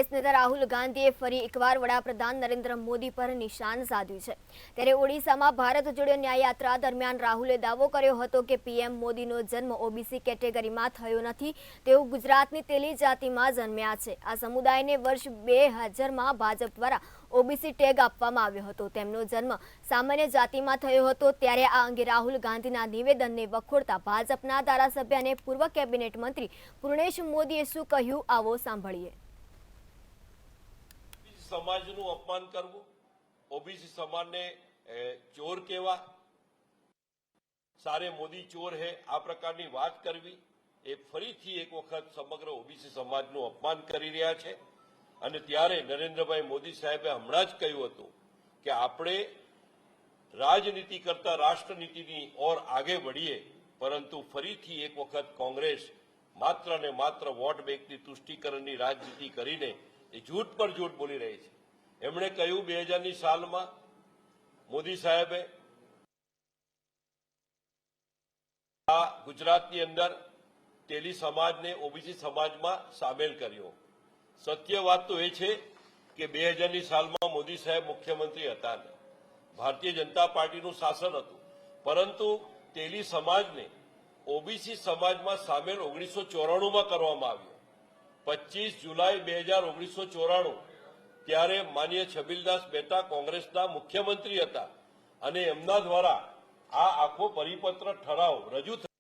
કોંગ્રેસ નેતા રાહુલ ગાંધીએ ફરી એકવાર વડાપ્રધાન નરેન્દ્ર મોદી પર નિશાન સાધ્યું છે। ત્યારે ઓડિશામાં ભારત જોડો ન્યાય યાત્રા દરમિયાન રાહુલે દાવો કર્યો હતો કે પીએમ મોદીનો જન્મ ઓબીસી કેટેગરીમાં થયો નથી, તેઓ ગુજરાતની તેલી જાતિમાં જન્મ્યા છે। આ સમુદાયને વર્ષ 2000માં ભાજપ દ્વારા ઓબીસી ટેગ આપવામાં આવ્યો હતો। તેમનો જન્મ સામાન્ય જાતિમાં થયો હતો। ત્યારે આ અંગે રાહુલ ગાંધીના નિવેદનને વખોડતા ભાજપના ધારાસભ્ય અને પૂર્વ કેબિનેટ મંત્રી પૂર્ણેશ મોદીએ શું કહ્યું, આવો સાંભળીએ। સમાજનું અપમાન કરવું, ઓબીસી સમાજને ચોર કહેવા, સારે મોદી ચોર હે, આ પ્રકારની વાત કરવી એ ફરીથી એક વખત સમગ્ર ઓબીસી સમાજનું અપમાન કરી રહ્યા છે। અને ત્યારે નરેન્દ્રભાઈ મોદી સાહેબે હમણાં જ કહ્યું હતું કે આપણે રાજનીતિ કરતા રાષ્ટ્રનીતિની ઓર આગે बढ़ીએ, પરંતુ ફરીથી એક વખત કોંગ્રેસ માત્ર ને માત્ર વોટ બેંકની તુષ્ટિકરણની રાજનીતિ કરીને એ જૂઠ પર જૂઠ બોલી રહી છે। એમણે કહ્યું 2000ની સાલમાં મોદી સાહેબે આ ગુજરાતની અંદર તેલી સમાજને ઓબીસી સમાજમાં સામેલ કર્યો। સત્ય વાત તો એ છે કે 2000ની સાલમાં મોદી સાહેબ મુખ્યમંત્રી હતા ને ભારતીય જનતા પાર્ટીનું શાસન હતું, પરંતુ તેલી સમાજને ઓબીસી સમાજમાં સામેલ 1994માં કરવામાં આવ્યો। 25 જુલાઈ 1994 ત્યારે માનીય છબીલદાસ મહેતા કોંગ્રેસના મુખ્યમંત્રી હતા અને એમના દ્વારા આ આખો પરિપત્ર ઠરાવ રજૂ